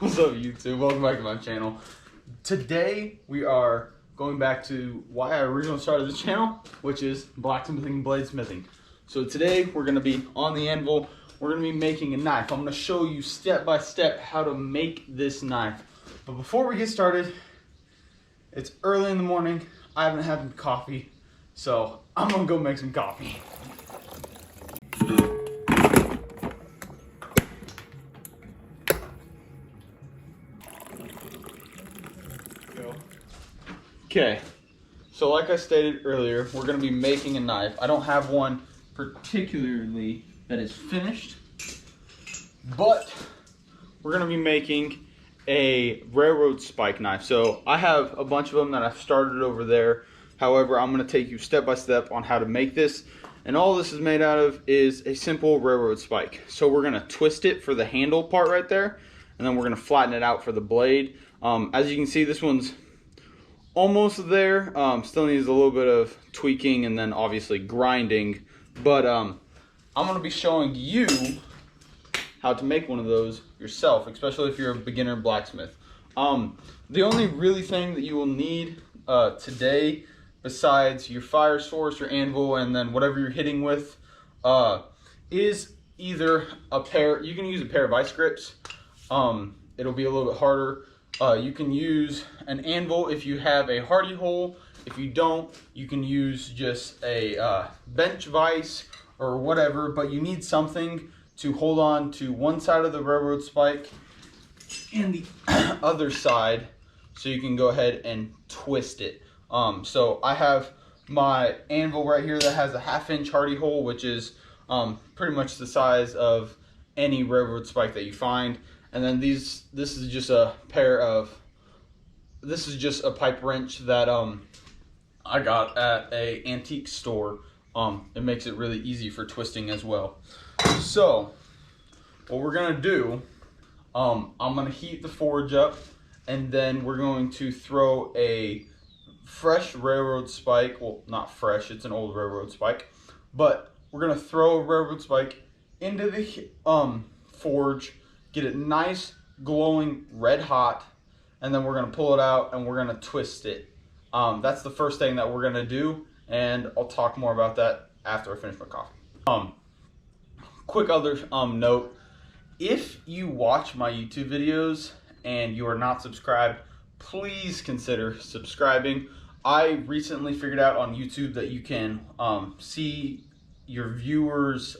What's up, YouTube? Welcome back to my channel. Today we are going back to why I originally started this channel, which is blacksmithing and bladesmithing. So today we're going to be on the anvil. We're going to be making a knife. I'm going to show you step by step how to make this knife. But before we get started, it's early in the morning. I haven't had coffee, so I'm going to go make some coffee. Okay, so like I stated earlier, we're going to be making a knife. I don't have one particularly that is finished, but we're going to be making a railroad spike knife. So I have a bunch of them that I've started over there. However, I'm going to take you step by step on how to make this. And all this is made out of is a simple railroad spike. So we're going to twist it for the handle part right there, and then we're going to flatten it out for the blade. As you can see, this one's almost there. Still needs a little bit of tweaking and then obviously grinding, but I'm going to be showing you how to make one of those yourself, especially if you're a beginner blacksmith. The only really thing that you will need today, besides your fire source, your anvil, and then whatever you're hitting with, is either a pair. You can use a pair of vice grips. It'll be a little bit harder. You can use an anvil if you have a hardy hole. If you don't, you can use just a bench vise or whatever, but you need something to hold on to one side of the railroad spike and the other side so you can go ahead and twist it. So I have my anvil right here that has a 1/2 inch hardy hole, which is pretty much the size of any railroad spike that you find. And then this is just a pipe wrench that I got at a antique store. It makes it really easy for twisting as well. So what we're gonna do, I'm gonna heat the forge up, and then we're going to throw a fresh railroad spike. Well, not fresh, it's an old railroad spike, but we're gonna throw a railroad spike into the forge. Get it nice, glowing, red hot, and then we're going to pull it out and we're going to twist it. That's the first thing that we're going to do, and I'll talk more about that after I finish my coffee. Quick other note, if you watch my YouTube videos and you are not subscribed, please consider subscribing. I recently figured out on YouTube that you can see your viewers,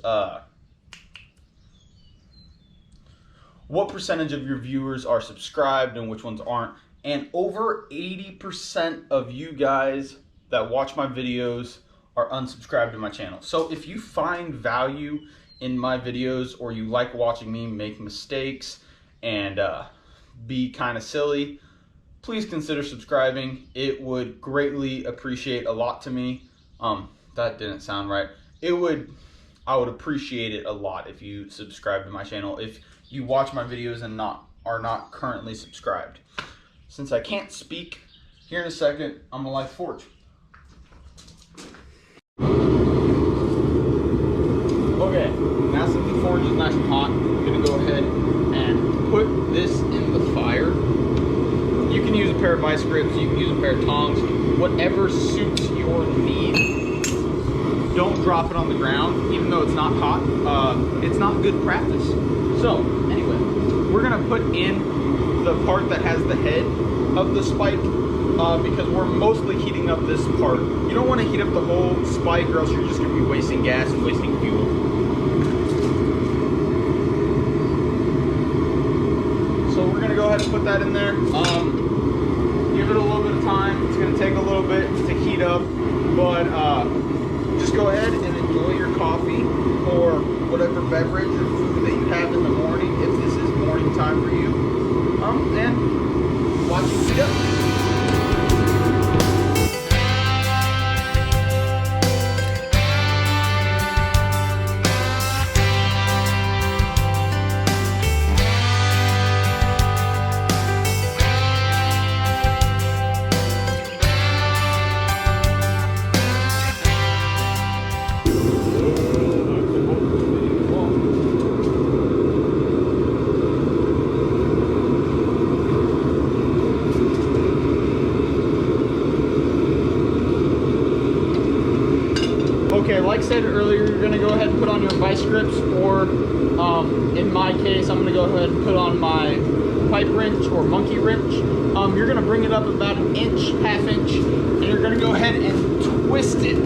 what percentage of your viewers are subscribed and which ones aren't. And over 80% of you guys that watch my videos are unsubscribed to my channel. So if you find value in my videos, or you like watching me make mistakes and be kind of silly, please consider subscribing. It would greatly appreciate a lot to me. That didn't sound right. I would appreciate it a lot if you subscribe to my channel, if you watch my videos and are not currently subscribed. Since I can't speak, here in a second, I'm gonna light the forge. Okay, now since the forge is nice and hot, I'm gonna go ahead and put this in the fire. You can use a pair of vice grips, you can use a pair of tongs, whatever suits your need. Don't drop it on the ground, even though it's not hot. It's not good practice. So, anyway, we're gonna put in the part that has the head of the spike because we're mostly heating up this part. You don't wanna heat up the whole spike, or else you're just gonna be wasting gas and wasting fuel. So we're gonna go ahead and put that in there. Give it a little bit of time. It's gonna take a little bit to heat up, but just go ahead and enjoy your coffee or whatever beverage or food that you have in the morning, if this is morning time for you, and watch it heat up. I said earlier, you're gonna go ahead and put on your vice grips, or in my case, I'm gonna go ahead and put on my pipe wrench or monkey wrench. You're gonna bring it up about an inch, half inch, and you're gonna go ahead and twist it.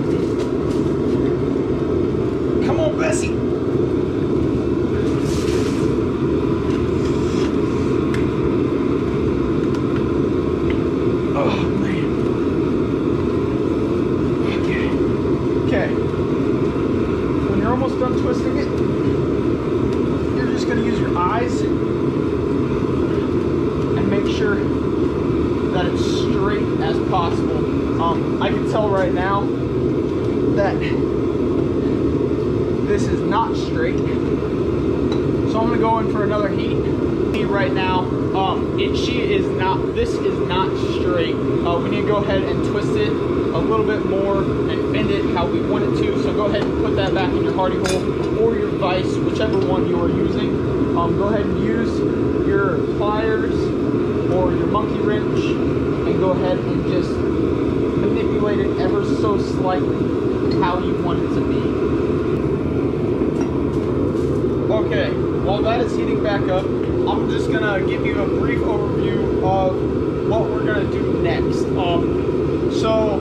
Come on, Bessie. Oh man. Okay. When you're almost done twisting it, you're just gonna use your eyes and make sure that it's straight as possible. I can tell right now that this is not straight, so I'm gonna go in for another heat. Right now, this is not straight. We need to go ahead and twist it a little bit more and bend it how we want it to. So go ahead and put that back in your hardy hole or your vise, whichever one you are using. Go ahead and use your pliers or your monkey wrench and go ahead and just manipulate it ever so slightly how you want it to be. Okay, while that is heating back up, I'm just gonna give you a brief overview of what we're gonna do next. So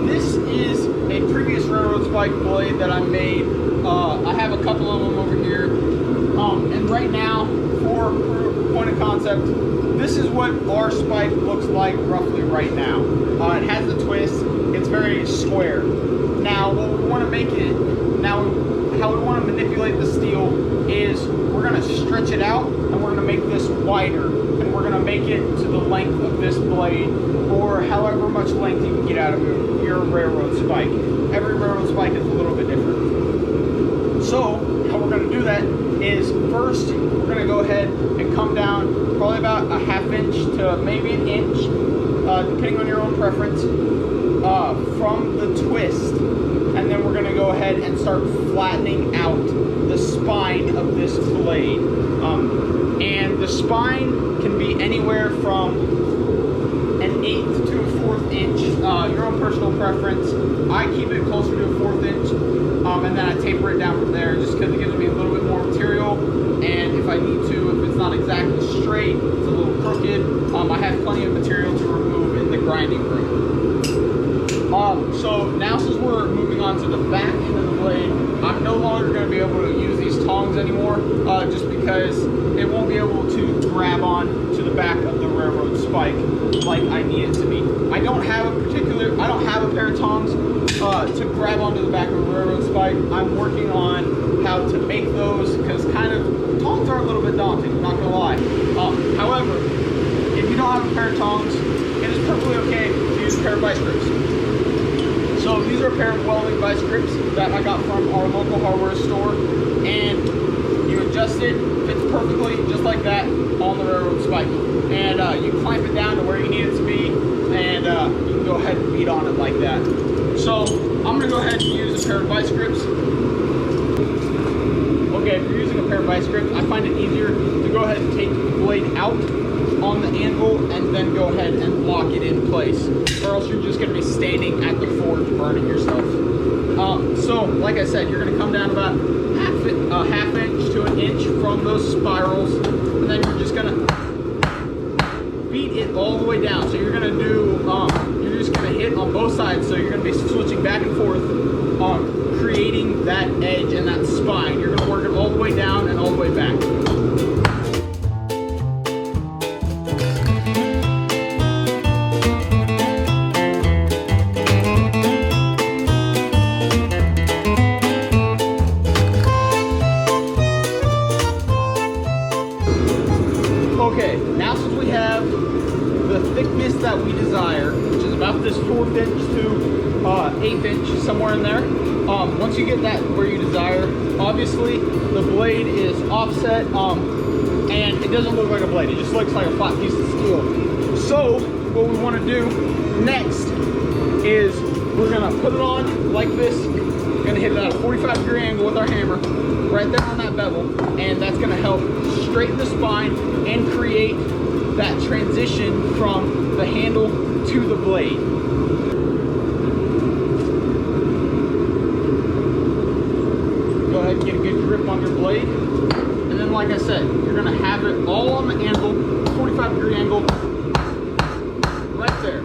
this is a previous railroad spike blade that I made. I have a couple of them over here. And right now, for point of concept, this is what our spike looks like roughly right now. It has the twist, it's very square. Now what we wanna make it, how we wanna manipulate the steel is we're gonna stretch it out and we're gonna make this wider, and we're gonna make it to the length of this blade, or however much length you can get out of your railroad spike. Every railroad spike is a little bit different. So how we're gonna do that is first we're gonna go ahead and come down probably about a half inch to maybe an inch, depending on your own preference, from the twist, and then we're gonna go ahead and start flattening out the spine of this blade. And the spine can be anywhere from an 1/8 to a 1/4 inch, your own personal preference. I keep it closer to a 1/4 inch, and then I taper it down from there just because it gives me a little bit more material. And if I need to, if it's not exactly straight, it's a little crooked, I have plenty of material to remove in the grinding room. So now since we're moving on to the back end of the blade, I'm no longer going to be able to use these tongs anymore, just because it won't be able to grab on to the back of the railroad spike like I need it to be. I don't have a pair of tongs to grab onto the back of a railroad spike. I'm working on how to make those, because tongs are a little bit daunting, I'm not going to lie. However, if you don't have a pair of tongs, it is perfectly okay to use a pair of vice grips. So these are a pair of welding vice grips that I got from our local hardware store, and you adjust it, fits perfectly just like that on the railroad spike. And you clamp it down to where you need it to be, and you can go ahead and beat on it like that. So I'm gonna go ahead and use a pair of vice grips. Okay, if you're using a pair of vice grips, I find it easier to go ahead and take the blade out on the anvil and then go ahead and lock it in place, or else you're just going to be standing at the forge burning yourself. So like I said, you're going to come down about half inch to an inch from those spirals, and then you're just going to beat it all the way down. So you're going to do you're just going to hit on both sides, so you're going to be switching back and forth on creating that edge and that spine. You're going to work it all the way down and all the way back. Okay, now since we have the thickness that we desire, which is about this 4th inch to 1/8 inch, somewhere in there, once you get that where you desire, obviously the blade is offset, and it doesn't look like a blade, it just looks like a flat piece of steel. So what we want to do next is we're going to put it on like this. We're going to hit it at a 45-degree angle with our hammer right there on that bevel, and that's going to help straighten the spine and create that transition from the handle to the blade. on your blade. And then like I said, you're gonna have it all on the anvil, 45-degree angle, right there.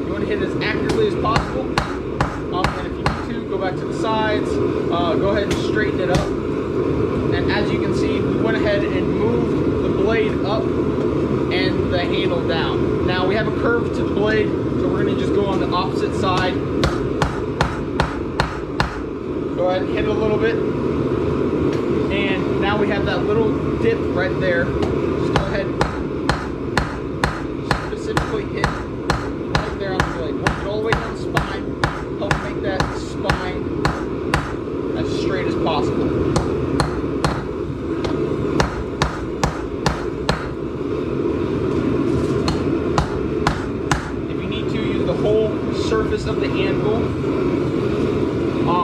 You wanna hit it as accurately as possible. And if you need to, go back to the sides, go ahead and straighten it up. And as you can see, we went ahead and moved the blade up and the handle down. Now we have a curve to the blade, so we're gonna just go on the opposite side. Go ahead and hit it a little bit. And now we have that little dip right there. Just go ahead and specifically hit right there on the blade. Work it all the way down the spine. Help make that spine as straight as possible. If you need to, use the whole surface of the anvil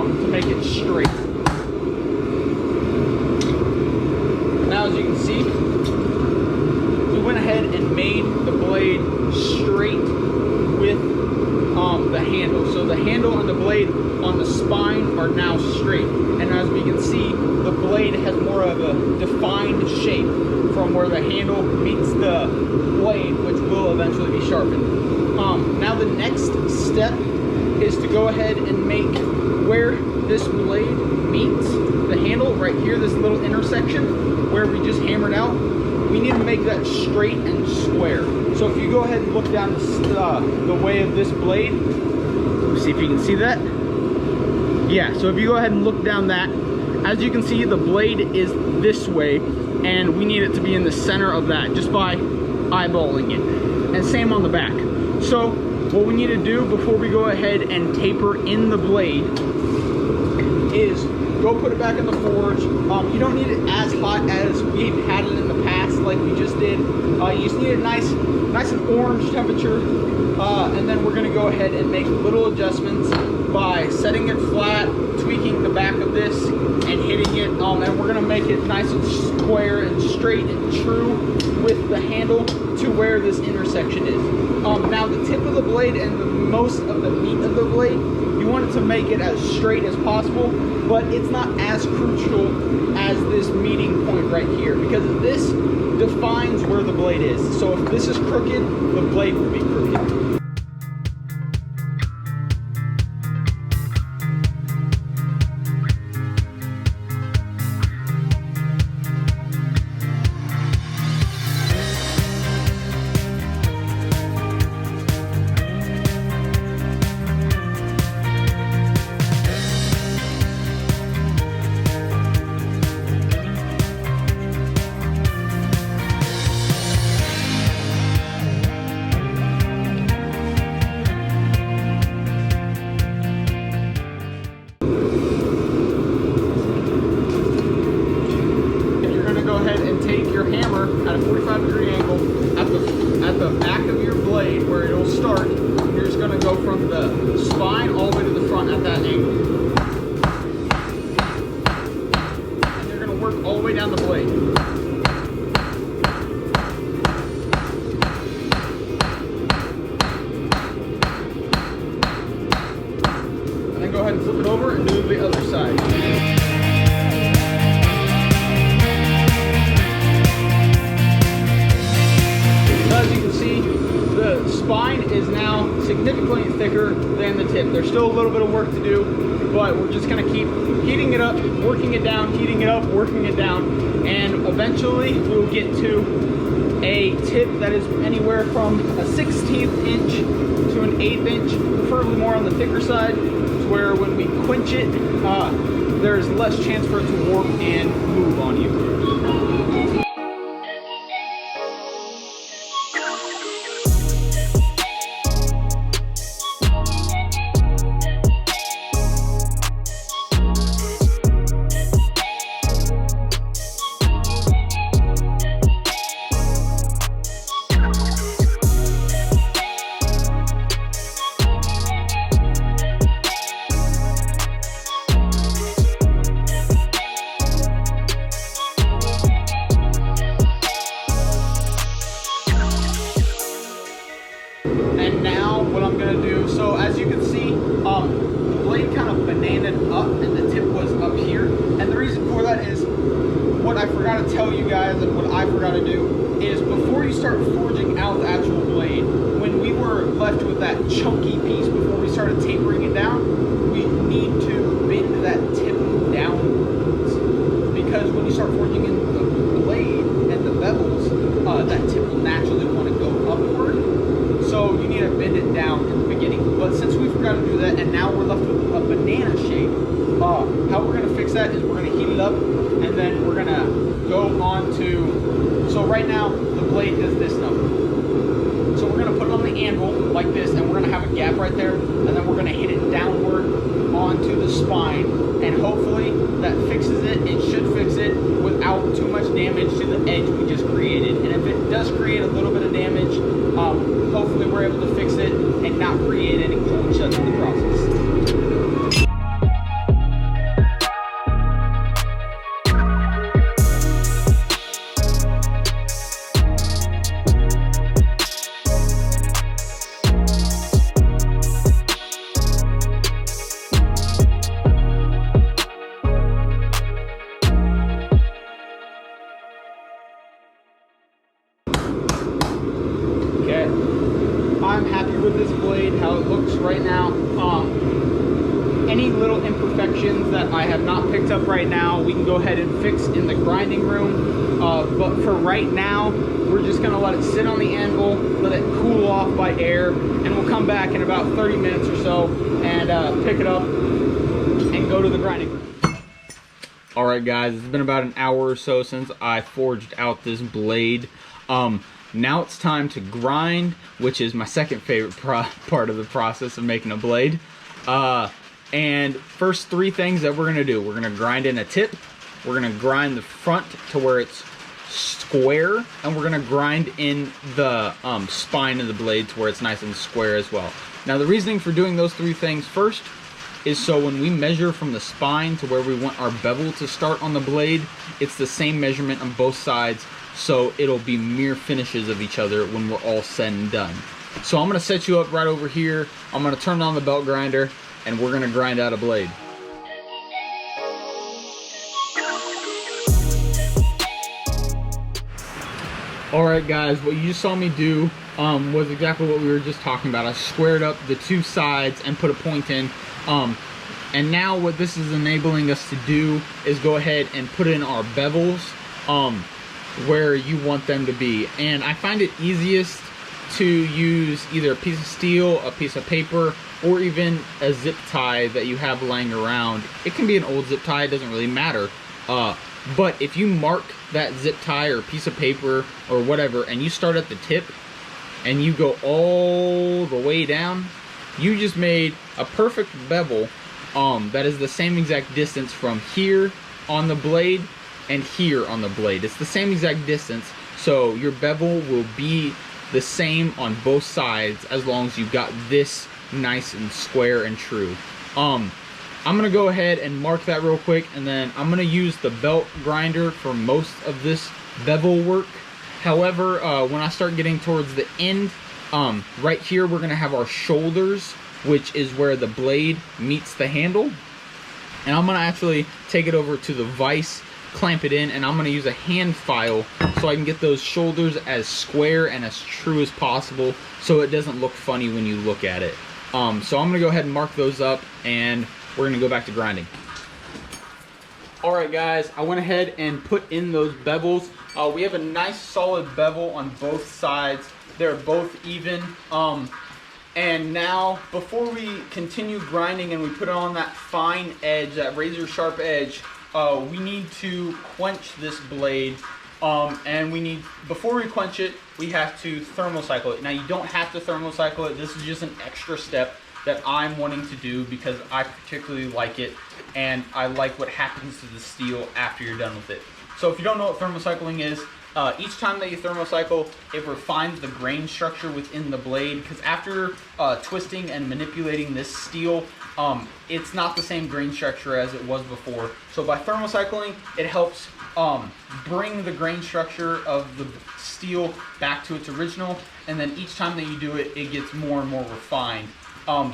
to make it straight. Now as you can see, we went ahead and made the blade straight with the handle. So the handle and the blade on the spine are now straight. And as we can see, the blade has more of a defined shape from where the handle meets the blade, which will eventually be sharpened. Now the next step is to go ahead and make where this blade meets the handle right here, this little intersection where we just hammered out. We need to make that straight and square. So if you go ahead and look down the way of this blade, see if you can see that. Yeah, so if you go ahead and look down that, as you can see, the blade is this way, and we need it to be in the center of that just by eyeballing it. And same on the back. So what we need to do before we go ahead and taper in the blade is go put it back in the forge. You don't need it as hot as we've had it in the past, like we just did. You just need it nice and orange temperature. And then we're gonna go ahead and make little adjustments by setting it flat, tweaking the back of this, and hitting it. And we're gonna make it nice and square and straight and true with the handle to where this intersection is. Now the tip of the blade and most of the meat of the blade, you want it to make it as straight as possible, but it's not as crucial as this meeting point right here, because this defines where the blade is. So if this is crooked, the blade will be crooked. At a 45-degree angle at the back of your blade where it'll start. You're just going to go from the spine all the way to the front at that angle. And you're going to work all the way down the blade. And then go ahead and flip it over and do the other side. As you can see, the spine is now significantly thicker than the tip. There's still a little bit of work to do, but we're just going to keep heating it up, working it down, heating it up, working it down, and eventually we'll get to a tip that is anywhere from a 1/16 inch to an 1/8 inch, preferably more on the thicker side, to where when we quench it, there's less chance for it to warp and move on you. what I forgot to tell you guys, and what I forgot to do, is before you start forging out the actual blade, when we were left with that chunky piece before we started tapering it down, we need to bend that tip downwards. Because when you start forging in the blade and the bevels, that tip will naturally want to go upward. So you need to bend it down in the beginning. But since we forgot to do that, and now we're left with a banana shape, how we're going to fix that is we're going to heat it up, and then we're going to go on to, so right now the blade is this number. So we're going to put it on the anvil like this, and we're going to have a gap right there, and then we're going to hit it downward onto the spine, and hopefully that fixes it. It should fix it without too much damage to the edge we just created. And if it does create a little bit of damage, hopefully we're able to fix it and not create any cold shuts in the process. I'm happy with this blade, how it looks right now. Any little imperfections that I have not picked up right now, we can go ahead and fix in the grinding room. But for right now, we're just gonna let it sit on the anvil, let it cool off by air, and we'll come back in about 30 minutes or so and pick it up and go to the grinding room. All right, guys, it's been about an hour or so since I forged out this blade. Now it's time to grind, which is my second favorite part of the process of making a blade. And first three things that we're gonna do: we're gonna grind in a tip, we're gonna grind the front to where it's square, and we're gonna grind in the spine of the blade to where it's nice and square as well. Now the reasoning for doing those three things first is so when we measure from the spine to where we want our bevel to start on the blade, it's the same measurement on both sides, so it'll be mirror finishes of each other when we're all said and done. So I'm gonna set you up right over here. I'm gonna turn on the belt grinder, and we're gonna grind out a blade. All right, guys, what you just saw me do was exactly what we were just talking about. I squared up the two sides and put a point in. And now what this is enabling us to do is go ahead and put in our bevels where you want them to be. And I find it easiest to use either a piece of steel, a piece of paper, or even a zip tie that you have laying around. It can be an old zip tie, it doesn't really matter. But if you mark that zip tie or piece of paper or whatever, and you start at the tip and you go all the way down, you just made a perfect bevel that is the same exact distance from here on the blade and here on the blade. It's the same exact distance, so your bevel will be the same on both sides as long as you've got this nice and square and true. I'm gonna go ahead and mark that real quick, and then I'm gonna use the belt grinder for most of this bevel work. However, when I start getting towards the end, right here we're gonna have our shoulders, which is where the blade meets the handle. And I'm gonna actually take it over to the vise, clamp it in, and I'm gonna use a hand file so I can get those shoulders as square and as true as possible so it doesn't look funny when you look at it. So I'm gonna go ahead and mark those up, and we're gonna go back to grinding. All right, guys, I went ahead and put in those bevels. We have a nice solid bevel on both sides. They're both even. And now, before we continue grinding and we put it on that fine edge, that razor sharp edge, we need to quench this blade. And before we quench it, we have to thermocycle it. Now, you don't have to thermocycle it. This is just an extra step that I'm wanting to do because I particularly like it, and I like what happens to the steel after you're done with it. So if you don't know what thermocycling is, each time that you thermocycle, it refines the grain structure within the blade, because after twisting and manipulating this steel, it's not the same grain structure as it was before. So by thermocycling, it helps bring the grain structure of the steel back to its original, and then each time that you do it, it gets more and more refined.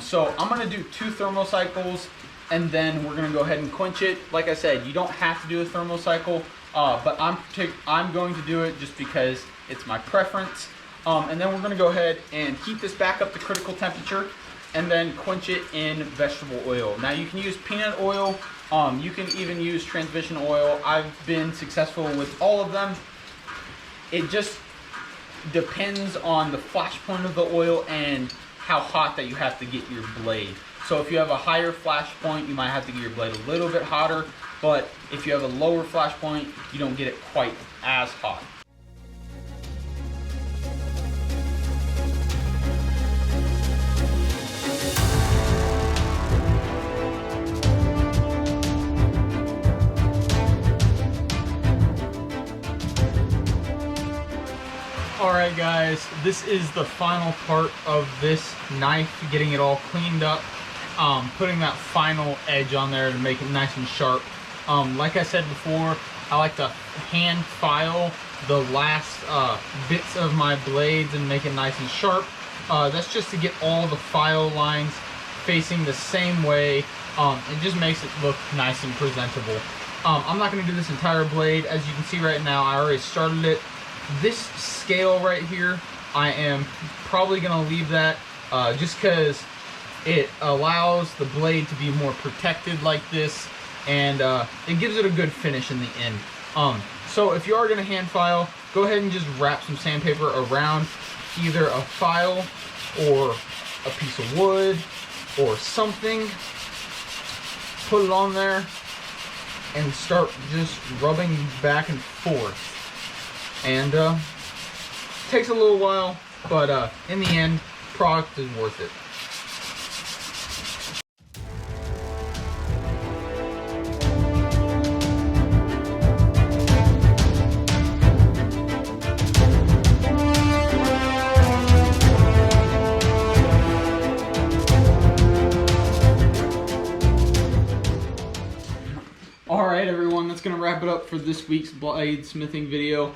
So I'm going to do 2 thermocycles and then we're gonna go ahead and quench it. Like I said, you don't have to do a thermocycle, but I'm going to do it just because it's my preference. And then we're gonna go ahead and heat this back up to critical temperature and then quench it in vegetable oil. Now you can use peanut oil, you can even use transmission oil. I've been successful with all of them. It just depends on the flash point of the oil and how hot that you have to get your blade. So if you have a higher flash point, you might have to get your blade a little bit hotter, but if you have a lower flash point, you don't get it quite as hot. Alright guys, this is the final part of this knife, getting it all cleaned up, putting that final edge on there to make it nice and sharp. Like I said before, I like to hand file the last bits of my blades and make it nice and sharp. That's just to get all the file lines facing the same way. It just makes it look nice and presentable. I'm not going to do this entire blade. As you can see right now, I already started it. This scale right here, I am probably going to leave that just because it allows the blade to be more protected like this, and it gives it a good finish in the end. So if you are going to hand file, go ahead and just wrap some sandpaper around either a file or a piece of wood or something. Put it on there and start just rubbing back and forth. And takes a little while, but in the end, product is worth it. Alright everyone, that's going to wrap it up for this week's bladesmithing video.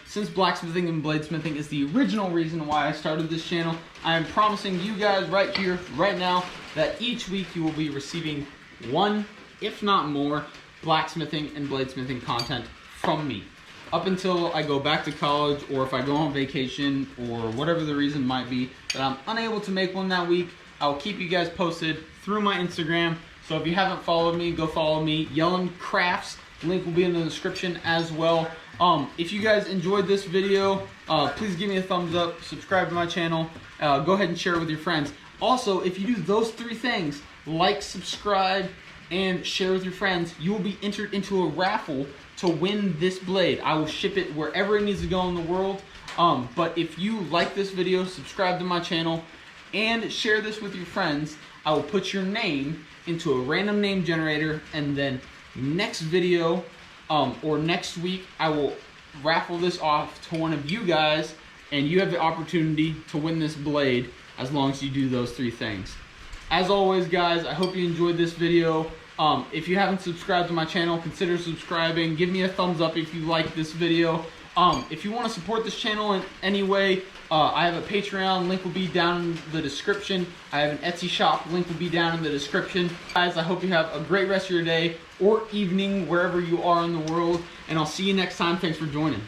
Since blacksmithing and bladesmithing is the original reason why I started this channel, I am promising you guys right here, right now, that each week you will be receiving one, if not more, blacksmithing and bladesmithing content from me. Up until I go back to college, or if I go on vacation, or whatever the reason might be, that I'm unable to make one that week, I'll keep you guys posted through my Instagram. So if you haven't followed me, go follow me, Yelland Crafts. Link will be in the description as well. If you guys enjoyed this video, please give me a thumbs up, subscribe to my channel, go ahead and share it with your friends. Also, if you do those three things, like, subscribe, and share with your friends, you will be entered into a raffle to win this blade. I will ship it wherever it needs to go in the world. But if you like this video, subscribe to my channel, and share this with your friends, I will put your name into a random name generator, and then next video or next week I will raffle this off to one of you guys, and you have the opportunity to win this blade as long as you do those three things. As always guys, I hope you enjoyed this video. If you haven't subscribed to my channel, consider subscribing. Give me a thumbs up if you like this video. If you want to support this channel in any way, I have a Patreon, link will be down in the description. I have an Etsy shop, link will be down in the description. Guys, I hope you have a great rest of your day or evening, wherever you are in the world, and I'll see you next time. Thanks for joining.